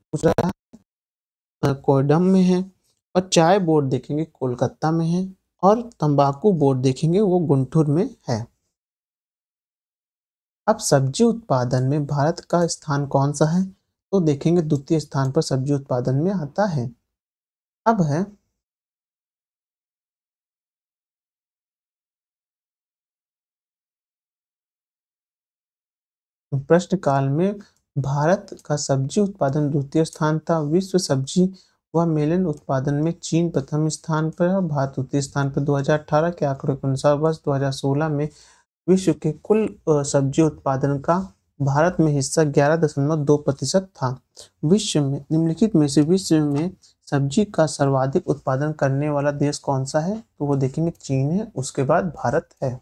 पूछ रहा है कोडम में है। और चाय बोर्ड देखेंगे कोलकाता में है। और तंबाकू बोर्ड देखेंगे वो गुंटूर में है। अब सब्जी उत्पादन में भारत का स्थान कौन सा है? तो देखेंगे द्वितीय स्थान पर सब्जी उत्पादन में आता है। अब है प्रश्न काल में भारत का सब्जी उत्पादन द्वितीय स्थान था। विश्व सब्जी व मेलन उत्पादन में चीन प्रथम स्थान पर है, भारत द्वितीय स्थान पर। 2018 के आंकड़ों के अनुसार वर्ष 2016 में विश्व के कुल सब्जी उत्पादन का भारत में हिस्सा 11.2% था। विश्व में निम्नलिखित में से विश्व में सब्जी का सर्वाधिक उत्पादन करने वाला देश कौन सा है? तो वो देखेंगे चीन है, उसके बाद भारत है।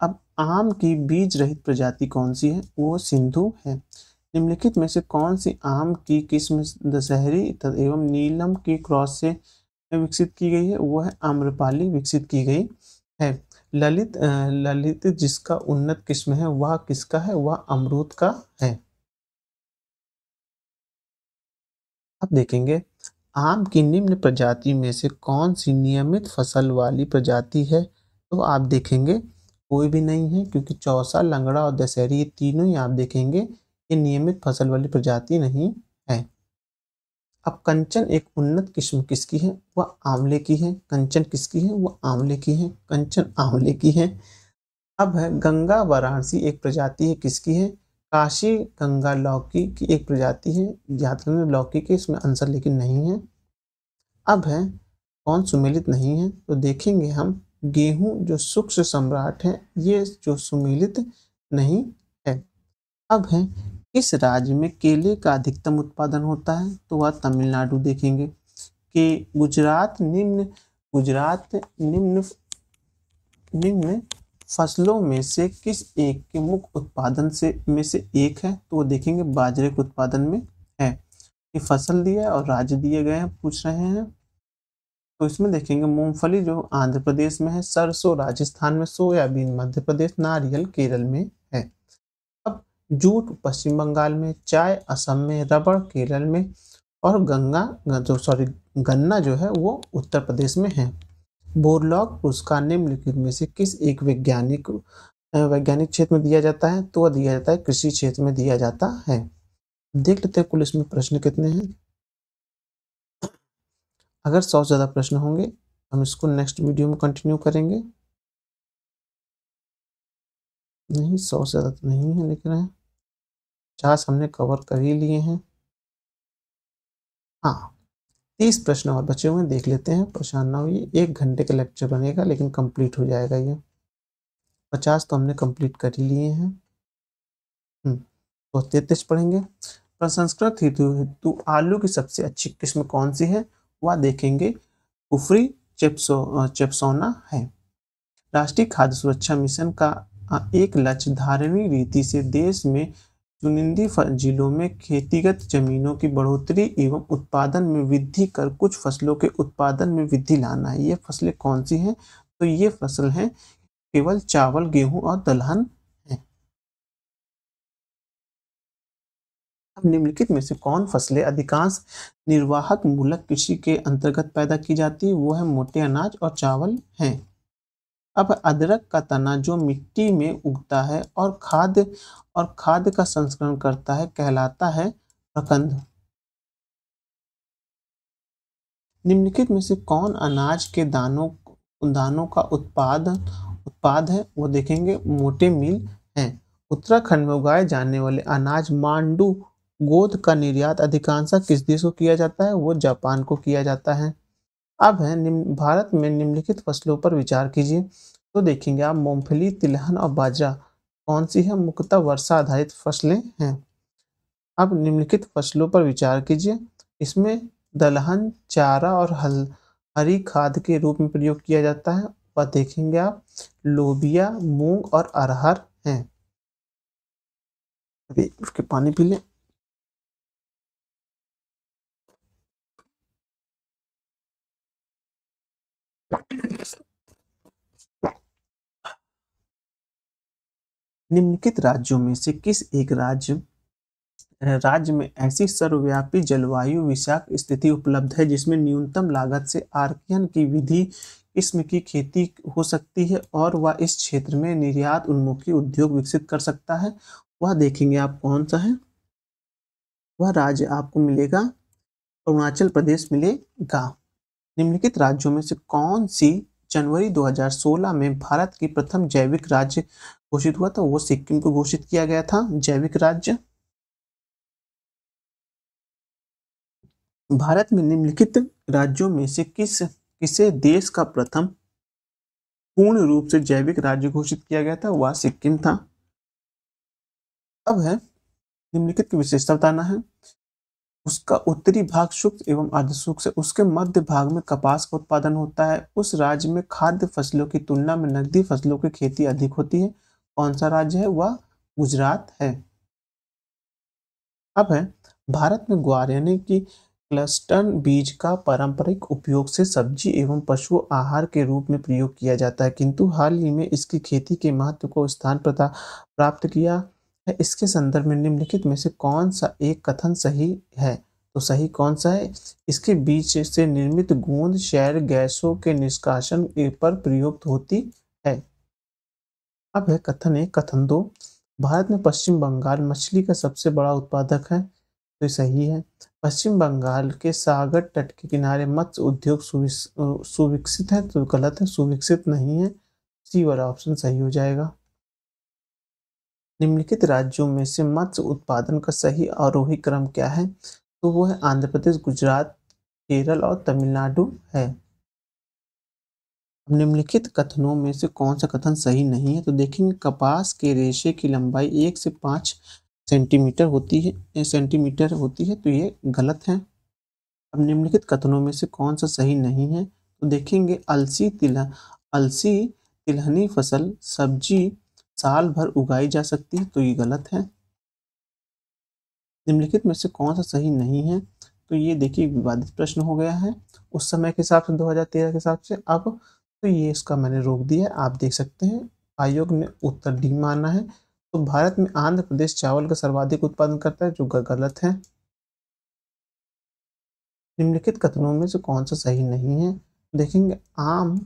अब आम की बीज रहित प्रजाति कौन सी है? वो सिंधु है। निम्नलिखित में से कौन सी आम की किस्म दशहरी एवं नीलम की क्रॉस से विकसित की गई है? वो है आम्रपाली विकसित की गई है। ललित जिसका उन्नत किस्म है वह किसका है? वह अमरूद का है। अब देखेंगे आम की निम्न प्रजाति में से कौन सी नियमित फसल वाली प्रजाति है? तो आप देखेंगे कोई भी नहीं है, क्योंकि चौसा, लंगड़ा और दशहरी ये तीनों ही आप देखेंगे ये नियमित फसल वाली प्रजाति नहीं है। अब कंचन एक उन्नत किस्म किसकी है? वह आंवले की है। कंचन किसकी है? वह आंवले की है। कंचन आंवले की है। अब है गंगा वाराणसी एक प्रजाति है, किसकी है? काशी गंगा लौकी की एक प्रजाति है। याद रखना लौकी के इसमें आंसर लेकिन नहीं है। अब है कौन सुमेलित नहीं है? तो देखेंगे हम गेहूं जो शुष्क सम्राट है ये जो सुमेलित नहीं है। अब है किस राज्य में केले का अधिकतम उत्पादन होता है? तो वह तमिलनाडु देखेंगे कि गुजरात निम्न फसलों में से किस एक के मुख्य उत्पादन से में से एक है? तो वो देखेंगे बाजरे के उत्पादन में है। ये फसल दिया है और राज्य दिए गए हैं, पूछ रहे हैं। तो इसमें देखेंगे मूंगफली जो आंध्र प्रदेश में है, सरसों राजस्थान में, सोयाबीन मध्य प्रदेश, नारियल केरल में है। अब जूट पश्चिम बंगाल में, चाय असम में, रबड़ केरल में और गन्ना जो है वो उत्तर प्रदेश में है। बोरलॉग पुरस्कार निम्नलिखित में से किस एक वैज्ञानिक क्षेत्र में दिया जाता है? तो वह दिया जाता है कृषि क्षेत्र में दिया जाता है। देख लेते हैं कुल इसमें प्रश्न कितने हैं। अगर 100 से ज़्यादा प्रश्न होंगे हम इसको नेक्स्ट वीडियो में कंटिन्यू करेंगे। नहीं 100 से ज़्यादा तो नहीं है, लेकिन है 50 हमने कवर कर ही लिए हैं। हाँ 30 प्रश्न और बचे हुए हैं, देख लेते हैं, परेशान ना होइए। 1 घंटे का लेक्चर बनेगा लेकिन कंप्लीट हो जाएगा ये। 50 तो हमने कंप्लीट कर ही लिए हैं। तो 33 पढ़ेंगे। प्रसंस्कृत हेतु आलू की सबसे अच्छी किस्म कौन सी है? वह देखेंगे कुफरी चेप्सोना है। राष्ट्रीय खाद्य सुरक्षा मिशन का एक लक्ष्य धारणीय रीति से देश में चुनिंदा जिलों में खेतीगत जमीनों की बढ़ोतरी एवं उत्पादन में वृद्धि कर कुछ फसलों के उत्पादन में वृद्धि लाना है। ये फसलें कौन सी हैं? तो ये फसल हैं केवल चावल, गेहूं और दलहन है। अब निम्नलिखित में से कौन फसलें अधिकांश निर्वाहक मूलक कृषि के अंतर्गत पैदा की जाती है? वो है मोटे अनाज और चावल हैं। अब अदरक का तना जो मिट्टी में उगता है और खाद्य का संस्करण करता है कहलाता है प्रकंद। निम्नलिखित में से कौन अनाज के दानों का उत्पाद है? वो देखेंगे मोटे मील हैं। उत्तराखंड में उगाए जाने वाले अनाज मांडू गोद का निर्यात अधिकांशतः किस देश को किया जाता है? वो जापान को किया जाता है। अब है भारत में निम्नलिखित फसलों पर विचार कीजिए। तो देखेंगे आप मूंगफली, तिलहन और बाजरा कौन सी है? मुख्यतः वर्षा आधारित फसलें हैं। अब निम्नलिखित फसलों पर विचार कीजिए। इसमें दलहन चारा और हरी खाद के रूप में प्रयोग किया जाता है। वह देखेंगे आप लोबिया, मूंग और अरहर हैं। अभी उसके पानी पी लें। निम्नलिखित राज्यों में से किस एक राज्य में ऐसी सर्वव्यापी जलवायु विषाक स्थिति उपलब्ध है जिसमें न्यूनतम लागत से आर्कियन की विधि किस्म की खेती हो सकती है और वह इस क्षेत्र में निर्यात उन्मुखी उद्योग विकसित कर सकता है? वह देखेंगे आप कौन सा है। वह राज्य आपको मिलेगा अरुणाचल प्रदेश मिलेगा। निम्नलिखित राज्यों में से कौन सी जनवरी 2016 में भारत की प्रथम जैविक राज्य घोषित हुआ था? वो सिक्किम को घोषित किया गया था जैविक राज्य। भारत में निम्नलिखित राज्यों में से किसे देश का प्रथम पूर्ण रूप से जैविक राज्य घोषित किया गया था? वह सिक्किम था। अब है निम्नलिखित की विशेषता बताना है। उसका उत्तरी भाग शुष्क एवं अर्धशुष्क से, उसके मध्य भाग में कपास का उत्पादन होता है। उस राज्य में खाद्य फसलों की तुलना में नकदी फसलों की खेती अधिक होती है। कौन सा राज्य है? वह गुजरात है। अब है भारत में ग्वार यानी कि क्लस्टर्न बीज का पारंपरिक उपयोग से सब्जी एवं पशु आहार के रूप में प्रयोग किया जाता है, किंतु हाल ही में इसकी खेती के महत्व को स्थान प्राप्त किया है। इसके संदर्भ में निम्नलिखित में से कौन सा एक कथन सही है? तो सही कौन सा है? इसके बीच से निर्मित गोंद शहर गैसों के निष्कासन पर प्रयुक्त होती है। अब है कथन 1। कथन 2। भारत में पश्चिम बंगाल मछली का सबसे बड़ा उत्पादक है। तो ये सही है। पश्चिम बंगाल के सागर तट के किनारे मत्स्य उद्योग सुविकसित है। तो गलत है, सुविकसित नहीं है। सी वाला ऑप्शन सही हो जाएगा। निम्नलिखित राज्यों में से मत्स्य उत्पादन का सही आरोही क्रम क्या है? तो वो है आंध्र प्रदेश, गुजरात, केरल और तमिलनाडु है। अब निम्नलिखित कथनों में से कौन सा कथन सही नहीं है? तो देखेंगे कपास के रेशे की लंबाई 1 से 5 सेंटीमीटर होती है। तो ये गलत है। अब निम्नलिखित कथनों में से कौन सा सही नहीं है? तो देखेंगे अलसी तिलहनी फसल सब्जी साल भर उगाई जा सकती है। तो ये गलत है। निम्नलिखित में से कौन सा सही नहीं है? तो ये देखिए विवादित प्रश्न हो गया है उस समय के हिसाब से, 2013 के हिसाब से। अब तो ये इसका मैंने रोक दिया है, आप देख सकते हैं। आयोग ने उत्तर डी माना है। तो भारत में आंध्र प्रदेश चावल का सर्वाधिक उत्पादन करता है, जो गलत है। निम्नलिखित कथनों में से कौन सा सही नहीं है? देखेंगे आम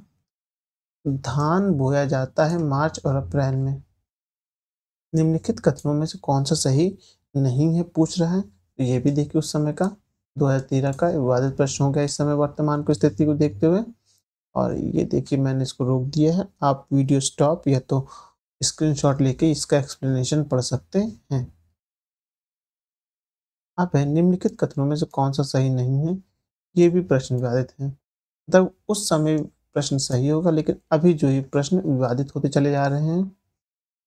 धान बोया जाता है मार्च और अप्रैल में। निम्नलिखित कथनों में से कौन सा सही नहीं है पूछ रहा है। तो ये भी देखिए उस समय का 2013 का विवादित प्रश्न हो गया इस समय वर्तमान परिस्थिति को देखते हुए। और ये देखिए मैंने इसको रोक दिया है, आप वीडियो स्टॉप या तो स्क्रीनशॉट लेके इसका एक्सप्लेनेशन पढ़ सकते हैं। अब है निम्नलिखित कथनों में से कौन सा सही नहीं है? ये भी प्रश्न विवादित है। मतलब उस समय प्रश्न सही होगा, लेकिन अभी जो ये प्रश्न विवादित होते चले जा रहे हैं।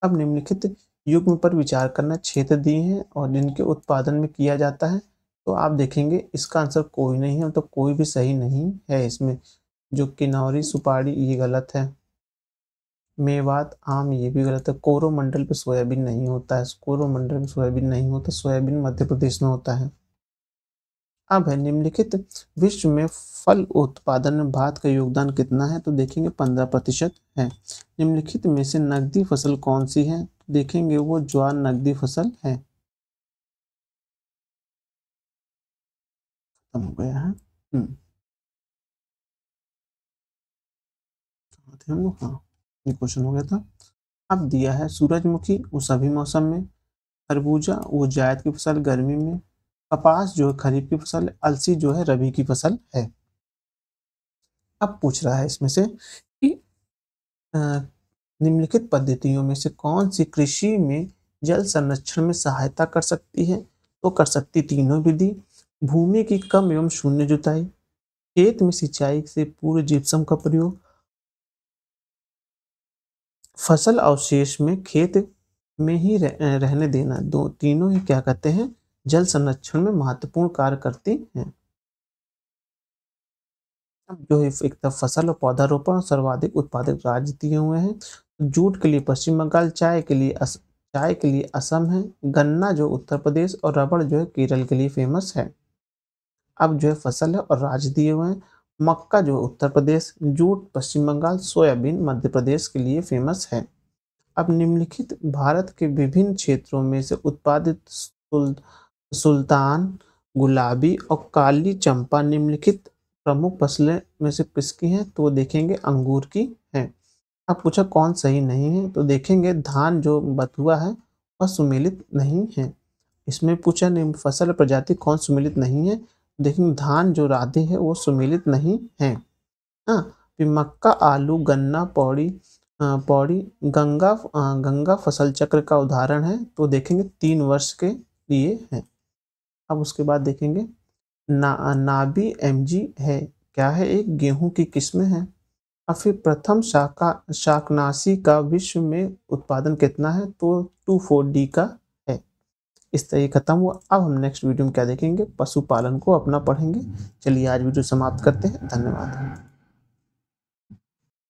अब निम्नलिखित युग्म पर विचार करना क्षेत्र दिए हैं और जिनके उत्पादन में किया जाता है। तो आप देखेंगे इसका आंसर कोई नहीं है, तो कोई भी सही नहीं है इसमें। जो किन्नौरी सुपारी ये गलत है। मेवात आम ये भी गलत है। कोरोमंडल पे सोयाबीन नहीं होता है, कोरोमंडल में सोयाबीन नहीं होता, सोयाबीन मध्य प्रदेश में होता है। अब है निम्नलिखित विश्व में फल उत्पादन में भारत का योगदान कितना है? तो देखेंगे 15% है। निम्नलिखित में से नकदी फसल कौन सी है? तो देखेंगे वो ज्वार नकदी फसल है। खत्म हो गया है। कहाँ थे हम लोग? हाँ, ये क्वेश्चन हो गया था। अब दिया है सूरजमुखी वो सभी मौसम में, खरबूजा वो जायद की फसल गर्मी में, कपास जो है खरीफ की फसल है, अलसी जो है रबी की फसल है। अब पूछ रहा है इसमें से कि अ, निम्नलिखित पद्धतियों में से कौन सी कृषि में जल संरक्षण में सहायता कर सकती है? तो कर सकती तीनों विधि। भूमि की कम एवं शून्य जुताई, खेत में सिंचाई से पूर्व जिप्सम का प्रयोग, फसल अवशेष में खेत में ही रहने देना। दो तीनों ही क्या कहते हैं? जल संरक्षण में महत्वपूर्ण कार्य करती हैं। अब जो है एक तरफ फसल और पौधारोपण और सर्वाधिक उत्पादक राज्य दिए हुए हैं। जूट के लिए पश्चिम बंगाल, चाय के लिए असम है, गन्ना जो उत्तर प्रदेश और रबड़ जो है केरल के लिए फेमस है। अब जो है फसल है और राज्य दिए हुए हैं। मक्का जो उत्तर प्रदेश, जूट पश्चिम बंगाल, सोयाबीन मध्य प्रदेश के लिए फेमस है। अब निम्नलिखित भारत के विभिन्न क्षेत्रों में से उत्पादित सुल्तान, गुलाबी और काली चंपा निम्नलिखित प्रमुख फसलें में से किसकी हैं? तो वो देखेंगे अंगूर की है। अब पूछा कौन सही नहीं है? तो देखेंगे धान जो बथुआ है वह सुमेलित नहीं है। इसमें पूछा निम्न फसल प्रजाति कौन सुमेलित नहीं है? देखेंगे धान जो राधे है वो सुमेलित नहीं है। हाँ, फिर मक्का, आलू, गन्ना, पौड़ी गंगा फसल चक्र का उदाहरण है। तो देखेंगे 3 वर्ष के लिए है। अब उसके बाद देखेंगे नाबी एमजी है क्या है? एक गेहूं की किस्म है। और फिर प्रथम शाकनाशी का विश्व में उत्पादन कितना है? तो 24D का है। इस तरह खत्म हुआ। अब हम नेक्स्ट वीडियो में क्या देखेंगे? पशुपालन को अपना पढ़ेंगे। चलिए आज वीडियो समाप्त करते हैं। धन्यवाद।